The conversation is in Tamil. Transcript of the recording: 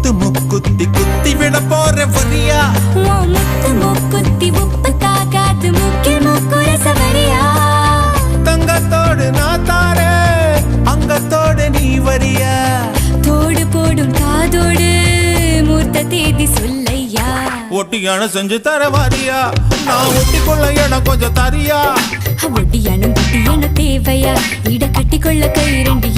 முத்து முக்குத்தி குத்தி விட போற வரியா முத்து முக்குத்தி உப்பு தாகாது மூக்கில் முக்குற சவரியா தங்கத்தோடு நான் தாரே அங்கத்தோடு நீ வரியா தோடு போடும் காதோடு மூர்த்த தேதி சொல்லையா ஒட்டியான செஞ்சு தர வாரியா நான் ஒட்டிக்கொள்ள இடம் கொஞ்சம் தரியா ஒட்டியானும் குட்டியான தேவையா இட கட்டிக்கொள்ள கை ரெண்டு